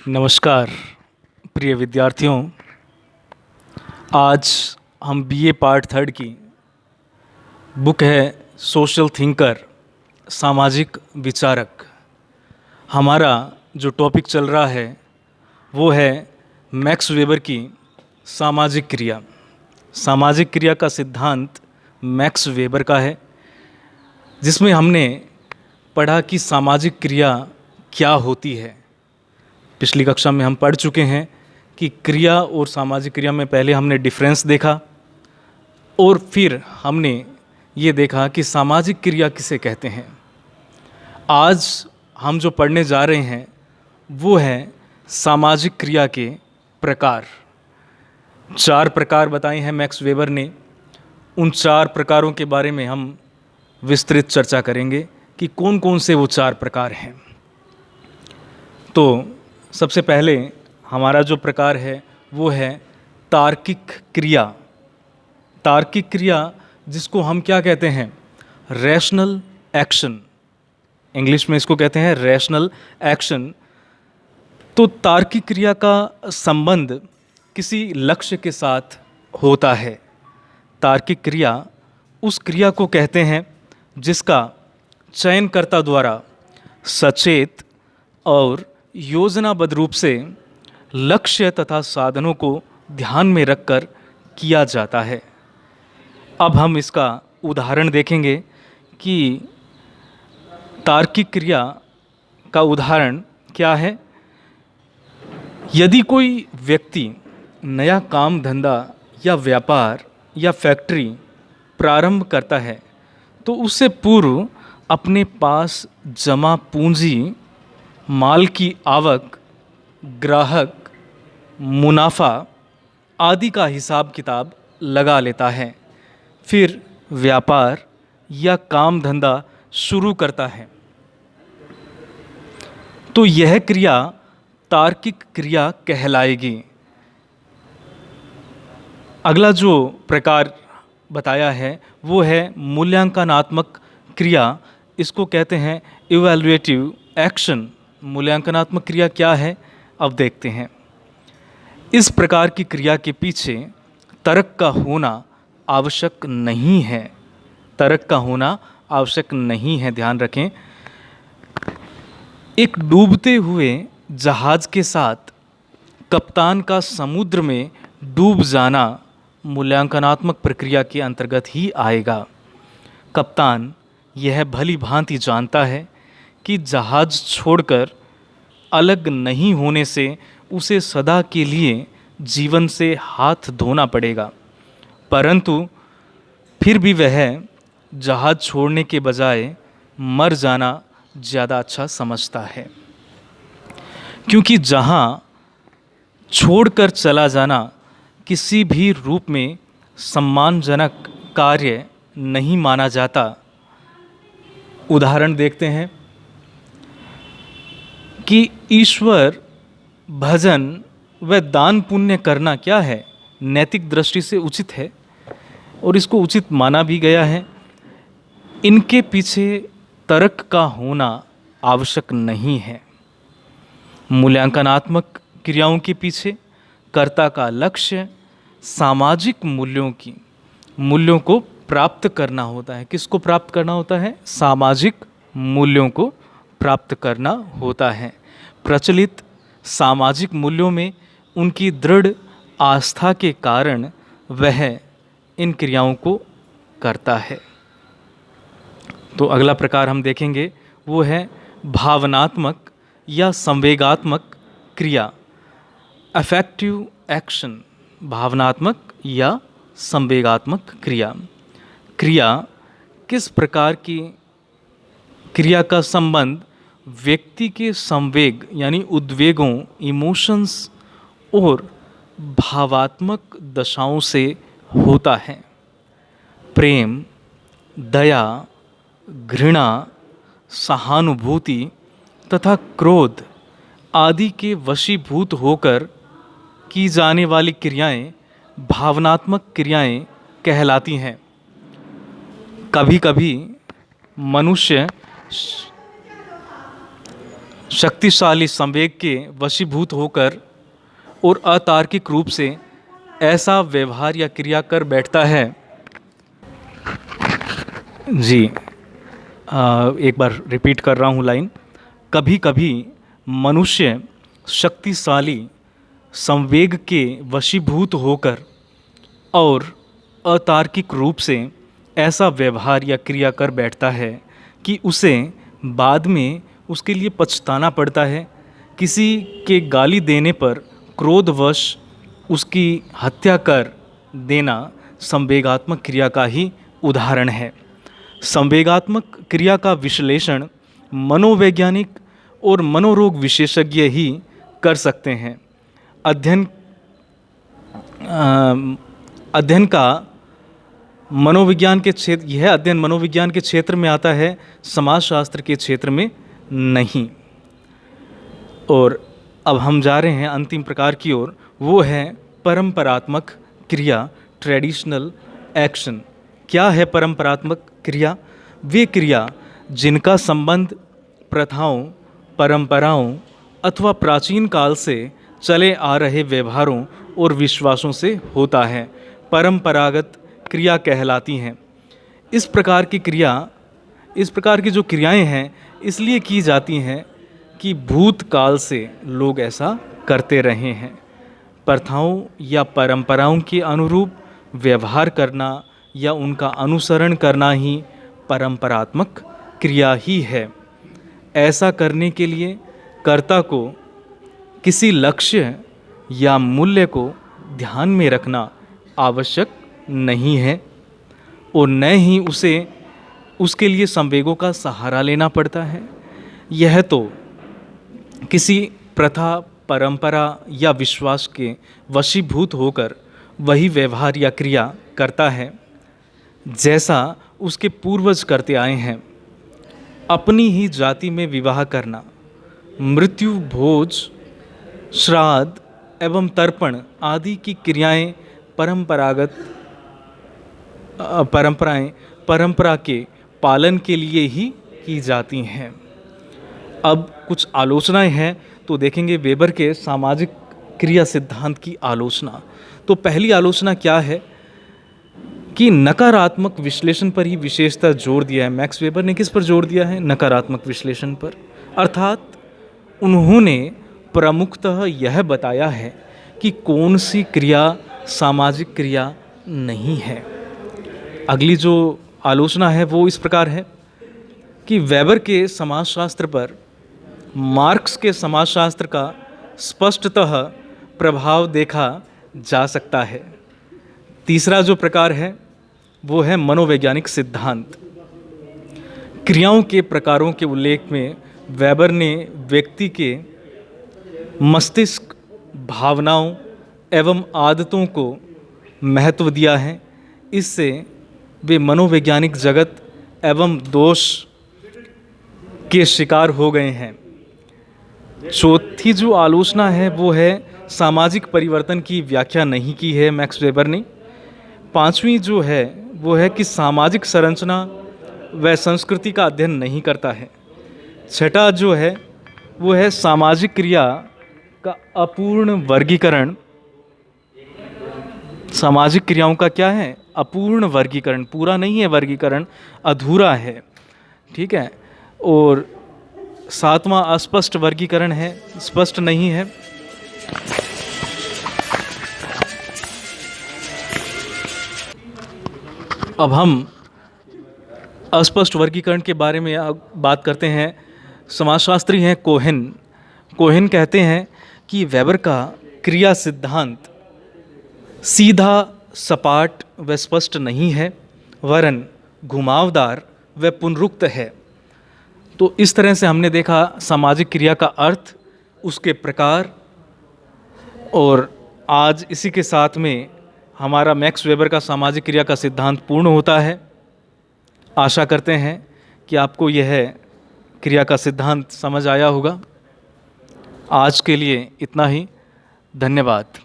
नमस्कार प्रिय विद्यार्थियों। आज हम बीए पार्ट थर्ड की बुक है सोशल थिंकर, सामाजिक विचारक। हमारा जो टॉपिक चल रहा है वो है मैक्स वेबर की सामाजिक क्रिया। सामाजिक क्रिया का सिद्धांत मैक्स वेबर का है, जिसमें हमने पढ़ा कि सामाजिक क्रिया क्या होती है। पिछली कक्षा में हम पढ़ चुके हैं कि क्रिया और सामाजिक क्रिया में पहले हमने डिफरेंस देखा और फिर हमने ये देखा कि सामाजिक क्रिया किसे कहते हैं। आज हम जो पढ़ने जा रहे हैं वो है सामाजिक क्रिया के प्रकार। 4 प्रकार बताए हैं मैक्स वेबर ने। उन 4 प्रकारों के बारे में हम विस्तृत चर्चा करेंगे कि कौन कौन से वो 4 प्रकार हैं। तो सबसे पहले हमारा जो प्रकार है वो है तार्किक क्रिया। तार्किक क्रिया जिसको हम क्या कहते हैं, रैशनल एक्शन। इंग्लिश में इसको कहते हैं रैशनल एक्शन। तो तार्किक क्रिया का संबंध किसी लक्ष्य के साथ होता है। तार्किक क्रिया उस क्रिया को कहते हैं जिसका चयनकर्ता द्वारा सचेत और योजनाबद्ध रूप से लक्ष्य तथा साधनों को ध्यान में रखकर किया जाता है। अब हम इसका उदाहरण देखेंगे कि तार्किक क्रिया का उदाहरण क्या है। यदि कोई व्यक्ति नया काम धंधा या व्यापार या फैक्ट्री प्रारंभ करता है तो उससे पूर्व अपने पास जमा पूंजी, माल की आवक, ग्राहक, मुनाफा आदि का हिसाब किताब लगा लेता है। फिर व्यापार या काम धंधा शुरू करता है। तो यह क्रिया तार्किक क्रिया कहलाएगी। अगला जो प्रकार बताया है वो है मूल्यांकनात्मक क्रिया। इसको कहते हैं इवैल्यूएटिव एक्शन। मूल्यांकनात्मक क्रिया क्या है, अब देखते हैं। इस प्रकार की क्रिया के पीछे तर्क का होना आवश्यक नहीं है। तर्क का होना आवश्यक नहीं है, ध्यान रखें। एक डूबते हुए जहाज के साथ कप्तान का समुद्र में डूब जाना मूल्यांकनात्मक प्रक्रिया के अंतर्गत ही आएगा। कप्तान यह भली भांति जानता है कि जहाज छोड़कर अलग नहीं होने से उसे सदा के लिए जीवन से हाथ धोना पड़ेगा, परंतु फिर भी वह जहाज छोड़ने के बजाय मर जाना ज़्यादा अच्छा समझता है, क्योंकि जहाँ छोड़कर चला जाना किसी भी रूप में सम्मानजनक कार्य नहीं माना जाता। उदाहरण देखते हैं कि ईश्वर भजन व दान पुण्य करना क्या है, नैतिक दृष्टि से उचित है और इसको उचित माना भी गया है। इनके पीछे तर्क का होना आवश्यक नहीं है। मूल्यांकनात्मक क्रियाओं के पीछे कर्ता का लक्ष्य सामाजिक मूल्यों को प्राप्त करना होता है। किसको प्राप्त करना होता है? सामाजिक मूल्यों को प्राप्त करना होता है। प्रचलित सामाजिक मूल्यों में उनकी दृढ़ आस्था के कारण वह इन क्रियाओं को करता है। तो अगला प्रकार हम देखेंगे वो है भावनात्मक या संवेगात्मक क्रिया, अफेक्टिव एक्शन। भावनात्मक या संवेगात्मक क्रिया। क्रिया किस प्रकार की क्रिया का संबंध व्यक्ति के संवेग यानी उद्वेगों, इमोशंस और भावात्मक दशाओं से होता है। प्रेम, दया, घृणा, सहानुभूति तथा क्रोध आदि के वशीभूत होकर की जाने वाली क्रियाएं भावनात्मक क्रियाएं कहलाती हैं। कभी कभी मनुष्य शक्तिशाली संवेग के वशीभूत होकर और अतार्किक रूप से ऐसा व्यवहार या क्रिया कर बैठता है। जी, एक बार रिपीट कर रहा हूँ लाइन। कभी कभी मनुष्य शक्तिशाली संवेग के वशीभूत होकर और अतार्किक रूप से ऐसा व्यवहार या क्रिया कर बैठता है कि उसे बाद में उसके लिए पछताना पड़ता है। किसी के गाली देने पर क्रोधवश उसकी हत्या कर देना संवेगात्मक क्रिया का ही उदाहरण है। संवेगात्मक क्रिया का विश्लेषण मनोवैज्ञानिक और मनोरोग विशेषज्ञ ही कर सकते हैं। अध्ययन का मनोविज्ञान के क्षेत्र, यह अध्ययन मनोविज्ञान के क्षेत्र में आता है, समाजशास्त्र के क्षेत्र में नहीं। और अब हम जा रहे हैं अंतिम प्रकार की ओर, वो है परंपरात्मक क्रिया, ट्रेडिशनल एक्शन। क्या है परंपरात्मक क्रिया? वे क्रिया जिनका संबंध प्रथाओं, परंपराओं अथवा प्राचीन काल से चले आ रहे व्यवहारों और विश्वासों से होता है, परंपरागत क्रिया कहलाती हैं। इस प्रकार की जो क्रियाएं हैं इसलिए की जाती हैं कि भूतकाल से लोग ऐसा करते रहे हैं। प्रथाओं या परंपराओं के अनुरूप व्यवहार करना या उनका अनुसरण करना ही परंपरात्मक क्रिया ही है। ऐसा करने के लिए कर्ता को किसी लक्ष्य या मूल्य को ध्यान में रखना आवश्यक नहीं है और न ही उसे उसके लिए संवेगों का सहारा लेना पड़ता है। यह तो किसी प्रथा, परंपरा या विश्वास के वशीभूत होकर वही व्यवहार या क्रिया करता है जैसा उसके पूर्वज करते आए हैं। अपनी ही जाति में विवाह करना, मृत्यु भोज, श्राद्ध एवं तर्पण आदि की क्रियाएं परंपरा के पालन के लिए ही की जाती हैं। अब कुछ आलोचनाएं हैं तो देखेंगे वेबर के सामाजिक क्रिया सिद्धांत की आलोचना। तो पहली आलोचना क्या है कि नकारात्मक विश्लेषण पर ही विशेषतः जोर दिया है। मैक्स वेबर ने किस पर जोर दिया है? नकारात्मक विश्लेषण पर। अर्थात उन्होंने प्रमुखतः यह बताया है कि कौन सी क्रिया सामाजिक क्रिया नहीं है। अगली जो आलोचना है वो इस प्रकार है कि वेबर के समाजशास्त्र पर मार्क्स के समाजशास्त्र का स्पष्टतः प्रभाव देखा जा सकता है। तीसरा जो प्रकार है वो है मनोवैज्ञानिक सिद्धांत। क्रियाओं के प्रकारों के उल्लेख में वेबर ने व्यक्ति के मस्तिष्क, भावनाओं एवं आदतों को महत्व दिया है। इससे वे मनोवैज्ञानिक जगत एवं दोष के शिकार हो गए हैं। चौथी जो आलोचना है वो है सामाजिक परिवर्तन की व्याख्या नहीं की है मैक्स वेबर ने। पांचवी जो है वो है कि सामाजिक संरचना व संस्कृति का अध्ययन नहीं करता है। छठा जो है वो है सामाजिक क्रिया का अपूर्ण वर्गीकरण। सामाजिक क्रियाओं का क्या है? अपूर्ण वर्गीकरण, पूरा नहीं है वर्गीकरण, अधूरा है। ठीक है। और सातवां अस्पष्ट वर्गीकरण है, स्पष्ट नहीं है। अब हम अस्पष्ट वर्गीकरण के बारे में बात करते हैं। समाजशास्त्री हैं कोहेन। कोहेन कहते हैं कि वेबर का क्रिया सिद्धांत सीधा, सपाट व स्पष्ट नहीं है, वरन घुमावदार व पुनरुक्त है। तो इस तरह से हमने देखा सामाजिक क्रिया का अर्थ, उसके प्रकार, और आज इसी के साथ में हमारा मैक्स वेबर का सामाजिक क्रिया का सिद्धांत पूर्ण होता है। आशा करते हैं कि आपको यह क्रिया का सिद्धांत समझ आया होगा। आज के लिए इतना ही। धन्यवाद।